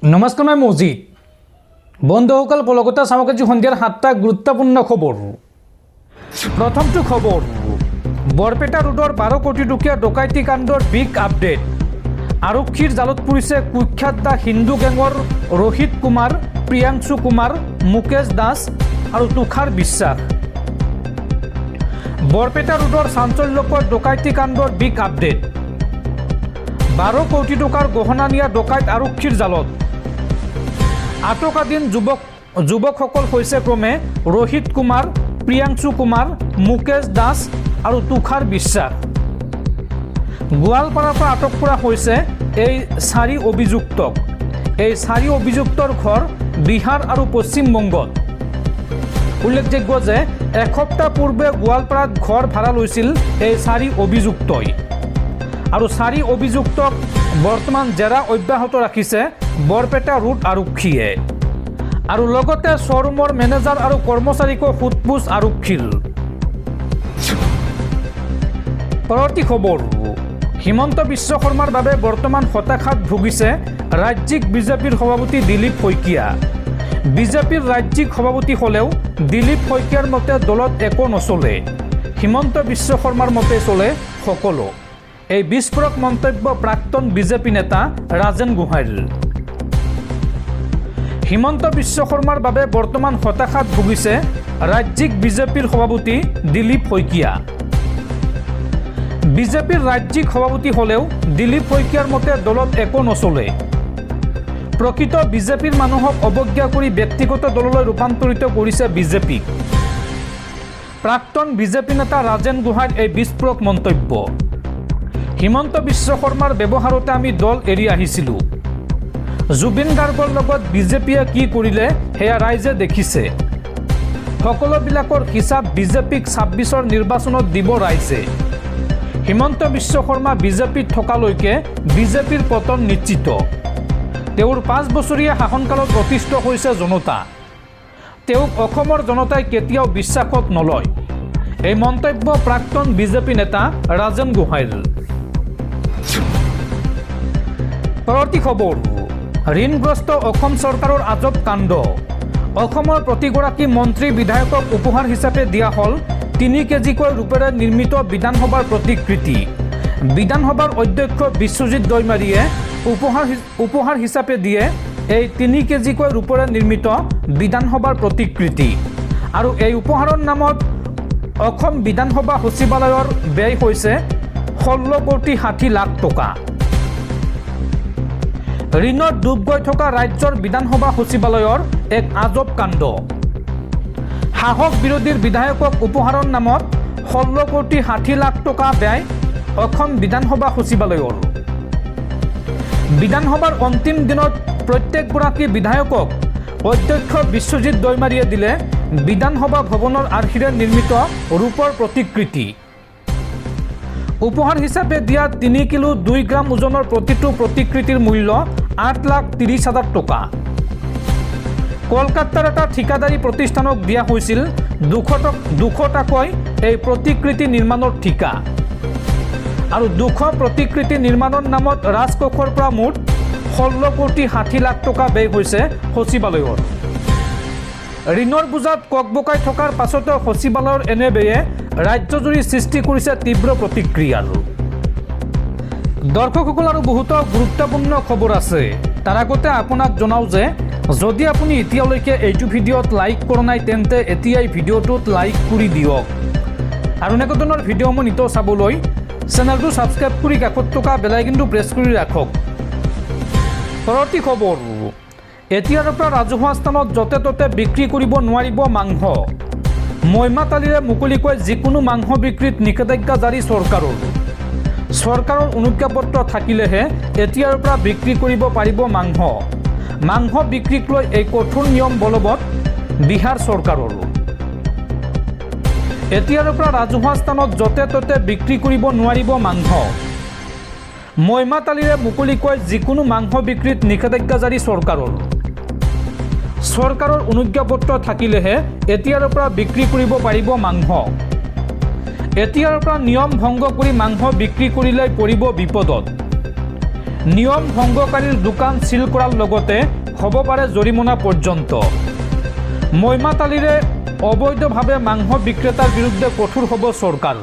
নমস্কাৰ, মই মজিদ। বন্ধুসকল, কলকাতা চামকাজি সন্ধিয়াৰ 7টা গুৰুত্বপূৰ্ণ খবৰ। প্ৰথমটো খবৰ, বৰপেটা ৰোডৰ 12 কোটি টকীয়া ডকাইতি কাণ্ডৰ বিগ আপডেট। আৰক্ষীৰ জালত পৰিছে কুখ্যাত দা হিন্দু গেঙৰ ৰোহিত কুমাৰ, প্ৰিয়াংশু কুমাৰ, মুকেশ দাস আৰু তুষাৰ বিশ্বাস। বৰপেটা ৰোডৰ চাঞ্চল্যকৰ ডকাইতি কাণ্ডৰ বিগ আপডেট। 12 কোটি টকাৰ গহনা নিয়া ডকাইত আৰক্ষীৰ জালত। আটকাধীন যুৱকসকল হৈছে ক্ৰমে ৰোহিত কুমাৰ, প্ৰিয়াংশু কুমাৰ, মুকেশ দাস আৰু তুষাৰ বিশ্বাস। গোৱালপাৰাৰ পৰা আটক কৰা হৈছে এই 4 অভিযুক্তক। এই 4 অভিযুক্তৰ ঘৰ বিহাৰ আৰু পশ্চিমবংগত। উল্লেখযোগ্য যে এসপ্তাহ পূৰ্বে গোৱালপাৰাত ঘৰ ভাড়া লৈছিল এই 4 অভিযুক্তই। আৰু 4 অভিযুক্তক বৰ্তমান জেৰা অব্যাহত ৰাখিছে বৰপেটা ৰোড আৰক্ষীয়ে। আৰু লগতে শ্বৰুমৰ মেনেজাৰ আৰু কৰ্মচাৰীকো সোধপোছ আৰক্ষীৰ। পৰৱৰ্তী খবৰ, হিমন্ত বিশ্ব শৰ্মাৰ বাবে বৰ্তমান হতাশাত ভুগিছে ৰাজ্যিক বিজেপিৰ সভাপতি দিলীপ শইকীয়া। বিজেপিৰ ৰাজ্যিক সভাপতি হ'লেও দিলীপ শইকীয়াৰ মতে দলত একো নচলে। হিমন্ত বিশ্ব শৰ্মাৰ মতে চলে সকলো। এই বিস্ফোৰক মন্তব্য প্ৰাক্তন বিজেপি নেতা ৰাজেন গোহাঁইৰ। হিমন্ত বিশ্ব শৰ্মাৰ বাবে বৰ্তমান হতাশাত ভুগিছে ৰাজ্যিক বিজেপিৰ সভাপতি দিলীপ শইকীয়া। বিজেপিৰ ৰাজ্যিক সভাপতি হ'লেও দিলীপ শইকীয়াৰ মতে দলত একো নচলে। প্ৰকৃত বিজেপিৰ মানুহক অৱজ্ঞা কৰি ব্যক্তিগত দললৈ ৰূপান্তৰিত কৰিছে বিজেপিক। প্ৰাক্তন বিজেপি নেতা ৰাজেন গোহাঁইৰ এই বিস্ফোৰক মন্তব্য। হিমন্ত বিশ্ব শৰ্মাৰ ব্যৱহাৰতে আমি দল এৰি আহিছিলোঁ। জুবিন গাৰ্গৰ লগত বিজেপিয়ে কি কৰিলে সেয়া ৰাইজে দেখিছে। সকলোবিলাকৰ হিচাপ বিজেপিক 26ৰ নিৰ্বাচনত দিব ৰাইজে। হিমন্ত বিশ্ব শৰ্মা বিজেপিত থকালৈকে বিজেপিৰ পতন নিশ্চিত। তেওঁৰ 5 বছৰীয়া শাসনকালত অতিষ্ঠ হৈছে জনতা। তেওঁক অসমৰ জনতাই কেতিয়াও বিশ্বাসত নলয়। এই মন্তব্য প্ৰাক্তন বিজেপি নেতা ৰাজেন গোহাঁইৰ। পৰৱৰ্তী খবৰ, ঋণগ্ৰস্ত অসম চৰকাৰৰ আজব কাণ্ড। অসমৰ প্ৰতিগৰাকী মন্ত্ৰী বিধায়কক উপহাৰ হিচাপে দিয়া হ'ল 3 কেজিকৈ ৰূপেৰে নিৰ্মিত বিধানসভাৰ প্ৰতিকৃতি। বিধানসভাৰ অধ্যক্ষ বিশ্বজিৎ দৈমাৰীয়ে উপহাৰ হিচাপে দিয়ে এই 3 কেজিকৈ ৰূপেৰে নিৰ্মিত বিধানসভাৰ প্ৰতিকৃতি। আৰু এই উপহাৰৰ নামত অসম বিধানসভা সচিবালয়ৰ ব্যয় হৈছে 16 কোটি 60 লাখ টকা। ঋণত ডুব গৈ থকা ৰাজ্যৰ বিধানসভা সচিবালয়ৰ এক আজব কাণ্ড। সাহস বিৰোধীৰ বিধায়কক উপহাৰৰ নামত 16 কোটি 60 লাখ টকা ব্যয় অসম বিধানসভা সচিবালয়ৰ। বিধানসভাৰ অন্তিম দিনত প্ৰত্যেকগৰাকী বিধায়কক অধ্যক্ষ বিশ্বজিৎ দৈমাৰীয়ে দিলে বিধানসভা ভৱনৰ আৰ্হিৰে নিৰ্মিত ৰূপৰ প্ৰতিকৃতি। উপহাৰ হিচাপে দিয়া 3 কিলো 2 গ্ৰাম ওজনৰ প্ৰতিটো প্ৰতিকৃতিৰ মূল্য 8,30,000 টকা। কলকাতাৰ এটা ঠিকাদাৰী প্ৰতিষ্ঠানক দিয়া হৈছিল 200 টাকৈ এই প্ৰতিকৃতি নিৰ্মাণৰ ঠিকা। আৰু 200 প্ৰতিকৃতি নিৰ্মাণৰ নামত ৰাজকোষৰ পৰা মুঠ 16 কোটি 60 লাখ টকা ব্যয় হৈছে সচিবালয়ৰ। ঋণৰ বোজাত ককবকাই থকাৰ পাছতো সচিবালয়ৰ এনে ব্যয়ে ৰাজ্যজুৰি সৃষ্টি কৰিছে তীব্ৰ প্ৰতিক্ৰিয়াৰ। দৰ্শকসকল, আৰু বহুতো গুৰুত্বপূৰ্ণ খবৰ আছে। তাৰ আগতে আপোনাক জনাওঁ যে যদি আপুনি এতিয়ালৈকে এইটো ভিডিঅ'ত লাইক কৰা নাই তেন্তে এতিয়াই ভিডিঅ'টোত লাইক কৰি দিয়ক। আৰু এনেকুৱা ধৰণৰ ভিডিঅ'সমূহ নিতৌ চাবলৈ চেনেলটো ছাবস্ক্ৰাইব কৰি কাষত থকা বেল আইকনটো প্ৰেছ কৰি ৰাখক। পৰৱৰ্তী খবৰ, এতিয়াৰ পৰা ৰাজহুৱা স্থানত য'তে ত'তে বিক্ৰী কৰিব নোৱাৰিব মাংস। মইমাতালিৰে মুকলিকৈ যিকোনো মাংস বিক্ৰীত নিষেধাজ্ঞা জাৰি চৰকাৰৰ। চৰকাৰৰ অনুজ্ঞাপত্ৰ থাকিলেহে এতিয়াৰ পৰা বিক্ৰী কৰিব পাৰিব মাংস। মাংস বিক্ৰীক লৈ এই কঠোৰ নিয়ম বলবৎ বিহাৰ চৰকাৰৰ। এতিয়াৰ পৰা ৰাজহুৱা স্থানত য'তে ত'তে বিক্ৰী কৰিব নোৱাৰিব মাংস। মইমাতালিৰে মুকলিকৈ যিকোনো মাংস বিক্ৰীত নিষেধাজ্ঞা জাৰি চৰকাৰৰ। চৰকাৰৰ অনুজ্ঞাপত্ৰ থাকিলেহে এতিয়াৰ পৰা বিক্ৰী কৰিব পাৰিব মাংস। এতিয়াৰ পৰা নিয়ম ভংগ কৰি মাংস বিক্ৰী কৰিলে পৰিব বিপদত। নিয়ম ভংগকাৰীৰ দোকান সিল কৰাৰ লগতে হ'ব পাৰে জৰিমনা পৰ্যন্ত। মইমাতালিৰে অবৈধভাৱে মাংস বিক্ৰেতাৰ বিৰুদ্ধে কঠোৰ হ'ব চৰকাৰ।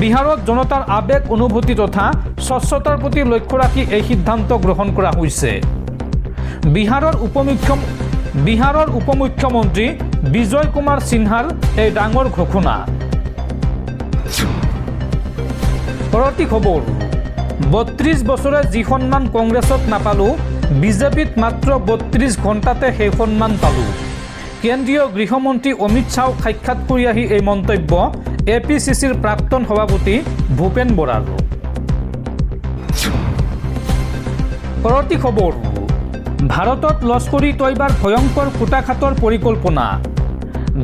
বিহাৰত জনতাৰ আবেগ অনুভূতি তথা স্বচ্ছতাৰ প্ৰতি লক্ষ্য ৰাখি এই সিদ্ধান্ত গ্ৰহণ কৰা হৈছে। বিহাৰৰ উপমুখ্যমন্ত্ৰী বিজয় কুমাৰ সিনহাৰ এই ডাঙৰ ঘোষণা। পৰৱৰ্তী খবৰ, ৩২ বছৰে যি সন্মান কংগ্ৰেছত নাপালোঁ, বিজেপিত মাত্ৰ ৩২ ঘণ্টাতে সেই সন্মান পালোঁ। কেন্দ্ৰীয় গৃহমন্ত্ৰী অমিত শ্বাহক সাক্ষাৎ কৰি আহি এই মন্তব্য APCCৰ প্ৰাক্তন সভাপতি ভূপেন বৰাৰ। পৰৱৰ্তী খবৰ, ভাৰতত লস্কৰী তৈবাৰ ভয়ংকৰ কুটাঘাতৰ পৰিকল্পনা।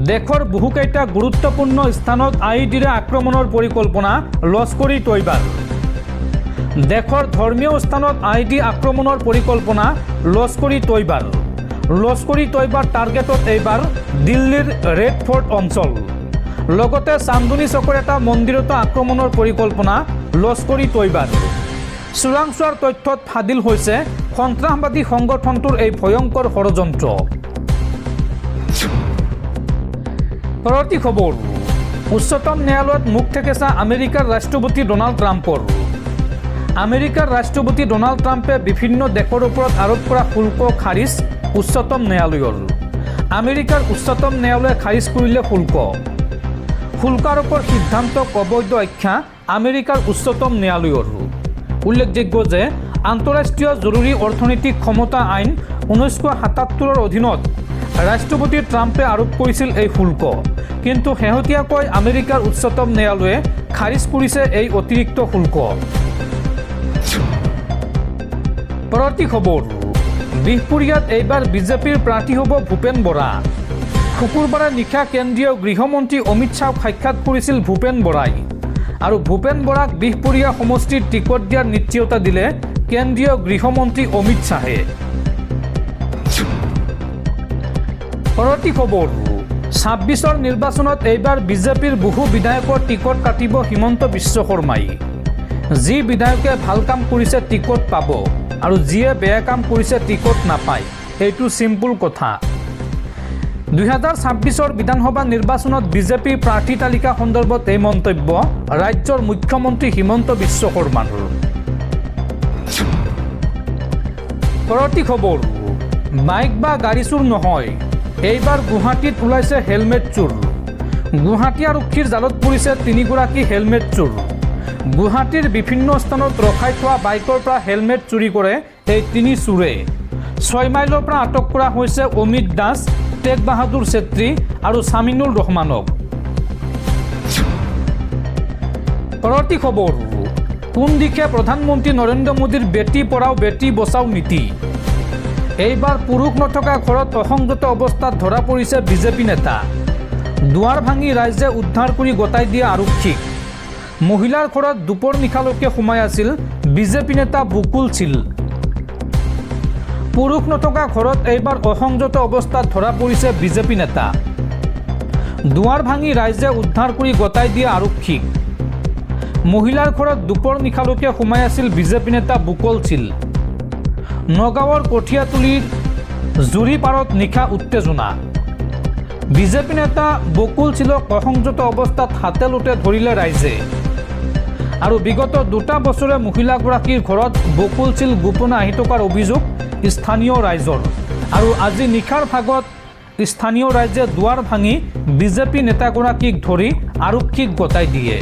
দেশৰ বহুকেইটা গুৰুত্বপূৰ্ণ স্থানত IEDৰে আক্ৰমণৰ পৰিকল্পনা লস্কৰী তৈবাৰ। দেশৰ ধৰ্মীয় স্থানত IED আক্ৰমণৰ পৰিকল্পনা লস্কৰী তৈবাৰ। লস্কৰী তৈবাৰ টাৰ্গেটত এইবাৰ দিল্লীৰ ৰেড ফৰ্ট অঞ্চল, লগতে চান্দনী চকৰ এটা মন্দিৰতো আক্ৰমণৰ পৰিকল্পনা লস্কৰী তৈবাৰ। চোৰাংচোৱাৰ তথ্যত ফাদিল হৈছে সন্ত্ৰাসবাদী সংগঠনটোৰ এই ভয়ংকৰ ষড়যন্ত্ৰ। পৰৱৰ্তী খবৰ, উচ্চতম ন্যায়ালয়ত মুখ থেকেচা আমেৰিকাৰ ৰাষ্ট্ৰপতি ডোনাল্ড ট্ৰাম্পৰ। আমেৰিকাৰ ৰাষ্ট্ৰপতি ডোনাল্ড ট্ৰাম্পে বিভিন্ন দেশৰ ওপৰত আৰোপ কৰা শুল্ক খাৰিজ উচ্চতম ন্যায়ালয়ৰ। আমেৰিকাৰ উচ্চতম ন্যায়ালয়ে খাৰিজ কৰিলে শুল্ক আৰোপৰ সিদ্ধান্তক অবৈধ আখ্যা আমেৰিকাৰ উচ্চতম ন্যায়ালয়ৰ। উল্লেখযোগ্য যে আন্তঃৰাষ্ট্ৰীয় জৰুৰী অৰ্থনৈতিক ক্ষমতা আইন 1977ৰ অধীনত ৰাষ্ট্ৰপতি ট্ৰাম্পে আৰোপ কৰিছিল এই শুল্ক, কিন্তু শেহতীয়াকৈ আমেৰিকাৰ উচ্চতম ন্যায়ালয়ে খাৰিজ কৰিছে এই অতিৰিক্ত শুল্ক। পৰৱৰ্তী খবৰ, বিহপুৰীয়াত এইবাৰ বিজেপিৰ প্ৰাৰ্থী হ'ব ভূপেন বৰা। শুকুৰবাৰে নিশা কেন্দ্ৰীয় গৃহমন্ত্ৰী অমিত শ্বাহক সাক্ষাৎ কৰিছিল ভূপেন বৰাই, আৰু ভূপেন বৰাক বিহপুৰীয়া সমষ্টিৰ টিকট দিয়াৰ নিশ্চয়তা দিলে কেন্দ্ৰীয় গৃহমন্ত্ৰী অমিত শ্বাহে। পৰৱৰ্তী খবৰ, 26ৰ নিৰ্বাচনত এইবাৰ বিজেপিৰ বহু বিধায়কৰ টিকট কাটিব হিমন্ত বিশ্ব শৰ্মাই। যি বিধায়কে ভাল কাম কৰিছে টিকট পাব, আৰু যিয়ে বেয়া কাম কৰিছে টিকট নাপায়, এইটো চিম্পুল কথা। 2026ৰ বিধানসভা নিৰ্বাচনত বিজেপিৰ প্ৰাৰ্থী তালিকা সন্দৰ্ভত এই মন্তব্য ৰাজ্যৰ মুখ্যমন্ত্ৰী হিমন্ত বিশ্ব শৰ্মাৰ। পৰৱৰ্তী খবৰ, বাইক বা গাড়ী চুৰ নহয়, এইবাৰ গুৱাহাটীত ওলাইছে হেলমেট চুৰ। গুৱাহাটী আৰক্ষীৰ জালত পৰিছে 3গৰাকী হেলমেট চুৰ। গুৱাহাটীৰ বিভিন্ন স্থানত ৰখাই থোৱা বাইকৰ পৰা হেলমেট চুৰি কৰে এই 3 চোৰে। 6 মাইলৰ পৰা আটক কৰা হৈছে অমিত দাস, টেগ বাহাদুৰ চেত্ৰী আৰু সামিনুল ৰহমানক। পৰৱৰ্তী খবৰ, কোন দিশে প্ৰধানমন্ত্ৰী নৰেন্দ্ৰ মোদীৰ বেটী পঢ়াও বেটী বচাও নীতি। এইবাৰ পুৰুষ নথকা ঘৰত অসংযত অৱস্থাত ধৰা পৰিছে বিজেপি নেতা। দুৱাৰ ভাঙি ৰাইজে উদ্ধাৰ কৰি গতাই দিয়া আৰক্ষীক। মহিলাৰ ঘৰত দুপৰ নিশালৈকে সোমাই আছিল বিজেপি নেতা বুকুল চিল। পুৰুষ নথকা ঘৰত এইবাৰ অসংযত অৱস্থাত ধৰা পৰিছে বিজেপি নেতা। দুৱাৰ ভাঙি ৰাইজে উদ্ধাৰ কৰি গতাই দিয়া আৰক্ষীক। মহিলাৰ ঘৰত দুপৰ নিশালৈকে সোমাই আছিল বিজেপি নেতা বুকুল চিল। নগাঁৱৰ কঠীয়াতলীৰ জুৰিপাৰত নিশা উত্তেজনা। বিজেপি নেতা বকুল চিলক অসংযত অৱস্থাত হাতে লোটে ধৰিলে ৰাইজে, আৰু বিগত 2টা বছৰে মহিলাগৰাকীৰ ঘৰত বকুল চিল গোপনে আহি থকাৰ অভিযোগ স্থানীয় ৰাইজৰ, আৰু আজি নিশাৰ ভাগত স্থানীয় ৰাইজে দুৱাৰ ভাঙি বিজেপি নেতাগৰাকীক ধৰি আৰক্ষীক গতাই দিয়ে।